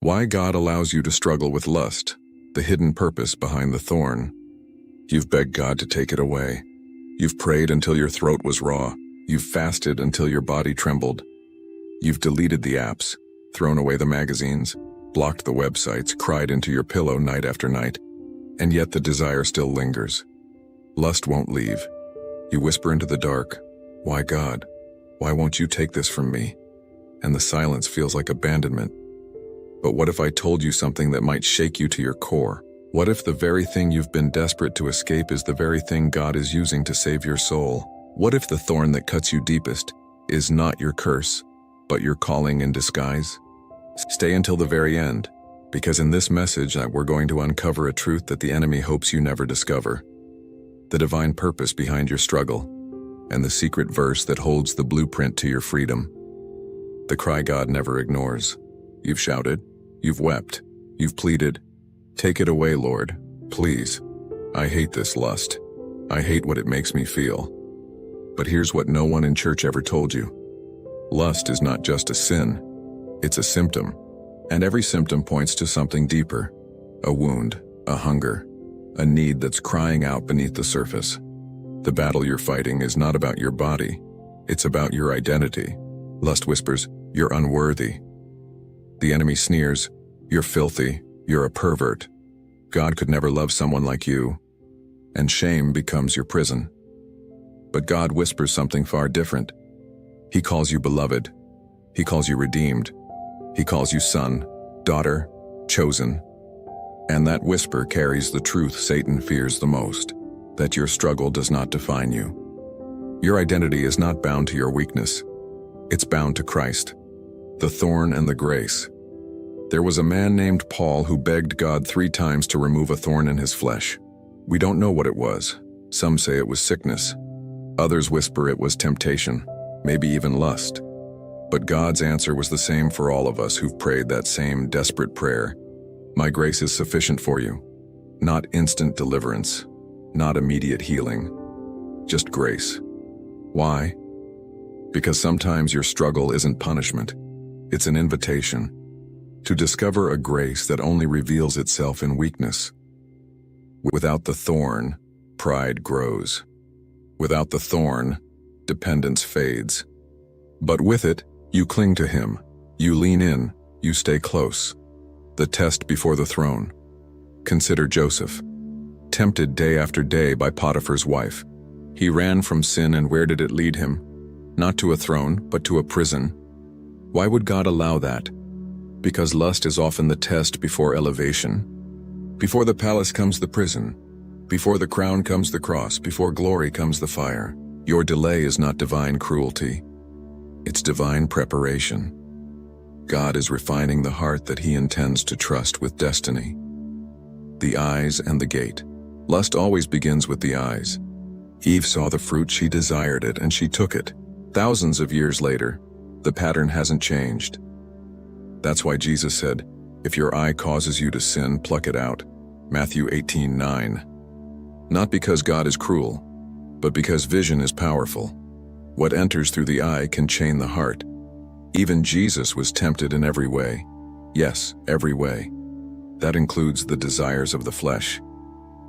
Why God allows you to struggle with lust, the hidden purpose behind the thorn. You've begged God to take it away. You've prayed until your throat was raw. You've fasted until your body trembled. You've deleted the apps, thrown away the magazines, blocked the websites, cried into your pillow night after night, and yet the desire still lingers. Lust won't leave. You whisper into the dark, "Why, God? Why won't you take this from me?" And the silence feels like abandonment. But what if I told you something that might shake you to your core? What if the very thing you've been desperate to escape is the very thing God is using to save your soul? What if the thorn that cuts you deepest is not your curse, but your calling in disguise? Stay until the very end, because in this message we're going to uncover a truth that the enemy hopes you never discover. The divine purpose behind your struggle, and the secret verse that holds the blueprint to your freedom. The cry God never ignores. You've shouted, you've wept, you've pleaded, "Take it away, Lord, please. I hate this lust. I hate what it makes me feel." But here's what no one in church ever told you. Lust is not just a sin, it's a symptom. And every symptom points to something deeper. A wound, a hunger, a need that's crying out beneath the surface. The battle you're fighting is not about your body, it's about your identity. Lust whispers, "You're unworthy." The enemy sneers, "You're filthy, you're a pervert. God could never love someone like you." And shame becomes your prison. But God whispers something far different. He calls you beloved. He calls you redeemed. He calls you son, daughter, chosen. And that whisper carries the truth Satan fears the most, that your struggle does not define you. Your identity is not bound to your weakness. It's bound to Christ, the thorn and the grace. There was a man named Paul who begged God 3 times to remove a thorn in his flesh. We don't know what it was. Some say it was sickness. Others whisper it was temptation, maybe even lust. But God's answer was the same for all of us who've prayed that same desperate prayer. My grace is sufficient for you. Not instant deliverance, not immediate healing, just grace. Why? Because sometimes your struggle isn't punishment. It's an invitation to discover a grace that only reveals itself in weakness. Without the thorn, pride grows. Without the thorn, dependence fades. But with it, you cling to Him. You lean in, you stay close. The test before the throne. Consider Joseph, tempted day after day by Potiphar's wife. He ran from sin, and where did it lead him? Not to a throne, but to a prison. Why would God allow that? Because lust is often the test before elevation. Before the palace comes the prison. Before the crown comes the cross. Before glory comes the fire. Your delay is not divine cruelty. It's divine preparation. God is refining the heart that He intends to trust with destiny. The eyes and the gate. Lust always begins with the eyes. Eve saw the fruit, she desired it, and she took it. Thousands of years later, the pattern hasn't changed. That's why Jesus said, "If your eye causes you to sin, pluck it out." Matthew 18:9. Not because God is cruel, but because vision is powerful. What enters through the eye can chain the heart. Even Jesus was tempted in every way. Yes, every way. That includes the desires of the flesh.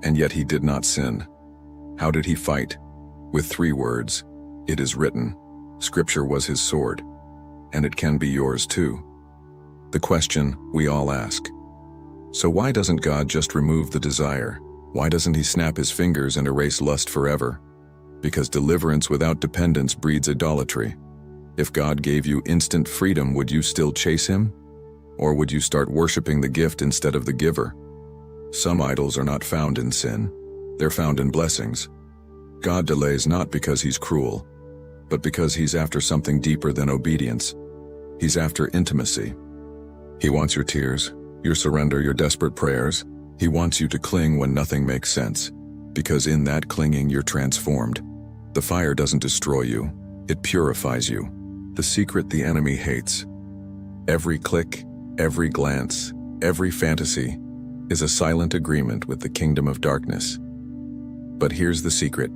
And yet He did not sin. How did He fight? With 3 words. It is written. Scripture was His sword. And it can be yours too. The question we all ask. So why doesn't God just remove the desire? Why doesn't He snap His fingers and erase lust forever? Because deliverance without dependence breeds idolatry. If God gave you instant freedom, would you still chase Him? Or would you start worshiping the gift instead of the giver? Some idols are not found in sin. They're found in blessings. God delays not because He's cruel, but because He's after something deeper than obedience. He's after intimacy. He wants your tears, your surrender, your desperate prayers. He wants you to cling when nothing makes sense, because in that clinging you're transformed. The fire doesn't destroy you, it purifies you. The secret the enemy hates. Every click, every glance, every fantasy is a silent agreement with the kingdom of darkness. But here's the secret.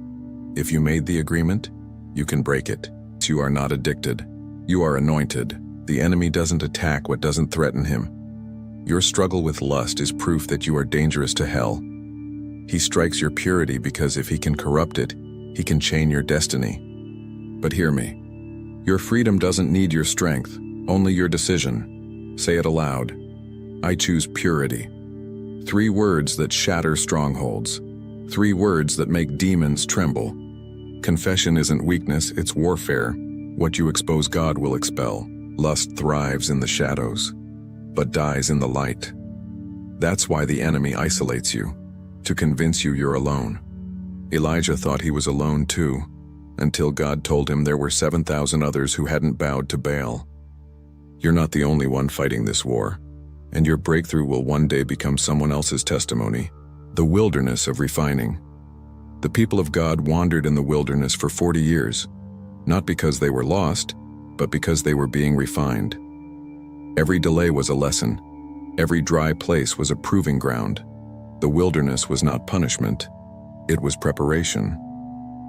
If you made the agreement, you can break it. You are not addicted. You are anointed. The enemy doesn't attack what doesn't threaten him. Your struggle with lust is proof that you are dangerous to hell. He strikes your purity because if he can corrupt it, he can chain your destiny. But hear me. Your freedom doesn't need your strength, only your decision. Say it aloud. I choose purity. 3 words that shatter strongholds. 3 words that make demons tremble. Confession isn't weakness, it's warfare. What you expose, God will expel. Lust thrives in the shadows, but dies in the light. That's why the enemy isolates you, to convince you you're alone. Elijah thought he was alone too, until God told him there were 7,000 others who hadn't bowed to Baal. You're not the only one fighting this war, and your breakthrough will one day become someone else's testimony. The wilderness of refining. The people of God wandered in the wilderness for 40 years, not because they were lost, but because they were being refined. Every delay was a lesson. Every dry place was a proving ground. The wilderness was not punishment, it was preparation.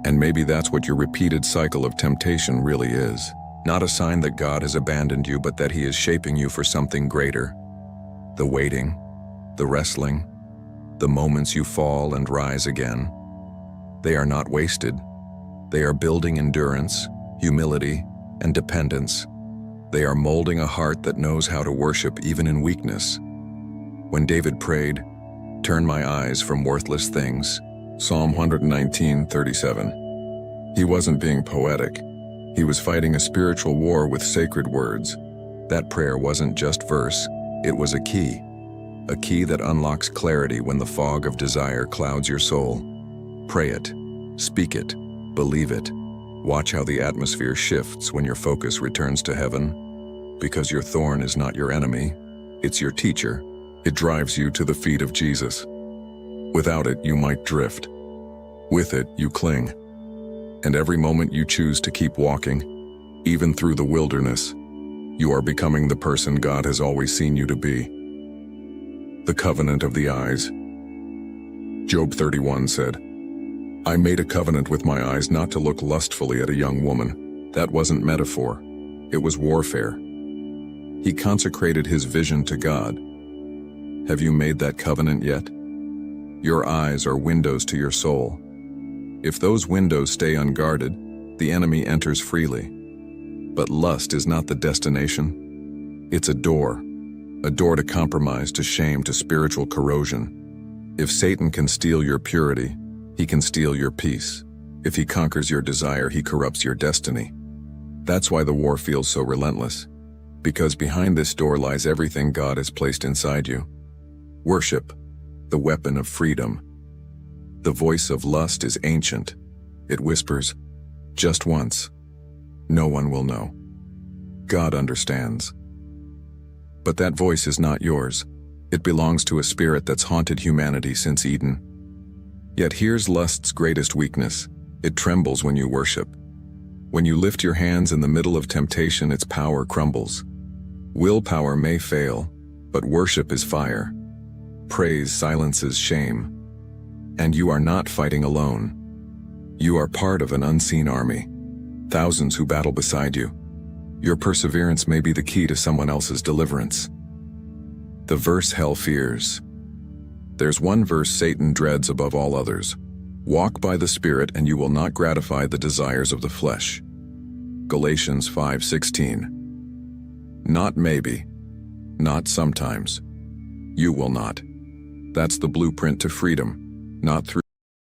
And maybe that's what your repeated cycle of temptation really is. Not a sign that God has abandoned you, but that he is shaping you for something greater. The waiting, the wrestling, the moments you fall and rise again. They are not wasted. They are building endurance, humility, and dependence. They are molding a heart that knows how to worship even in weakness. When David prayed, "Turn my eyes from worthless things," Psalm 119:37, he wasn't being poetic. He was fighting a spiritual war with sacred words. That prayer wasn't just verse, it was a key that unlocks clarity when the fog of desire clouds your soul. Pray it, speak it, believe it. Watch how the atmosphere shifts when your focus returns to heaven. Because your thorn is not your enemy, it's your teacher. It drives you to the feet of Jesus. Without it, you might drift. With it, you cling. And every moment you choose to keep walking, even through the wilderness, you are becoming the person God has always seen you to be. The covenant of the eyes. Job 31 said, "I made a covenant with my eyes not to look lustfully at a young woman." That wasn't metaphor. It was warfare. He consecrated his vision to God. Have you made that covenant yet? Your eyes are windows to your soul. If those windows stay unguarded, the enemy enters freely. But lust is not the destination. It's a door to compromise, to shame, to spiritual corrosion. If Satan can steal your purity, he can steal your peace. If he conquers your desire, he corrupts your destiny. That's why the war feels so relentless. Because behind this door lies everything God has placed inside you. Worship, the weapon of freedom. The voice of lust is ancient. It whispers, just once. No one will know. God understands. But that voice is not yours. It belongs to a spirit that's haunted humanity since Eden. Yet here's lust's greatest weakness. It trembles when you worship. When you lift your hands in the middle of temptation, its power crumbles. Willpower may fail, but worship is fire. Praise silences shame. And you are not fighting alone. You are part of an unseen army. Thousands who battle beside you. Your perseverance may be the key to someone else's deliverance. The verse hell fears. There's one verse Satan dreads above all others. Walk by the Spirit and you will not gratify the desires of the flesh. Galatians 5:16. Not maybe. Not sometimes. You will not. That's the blueprint to freedom, not through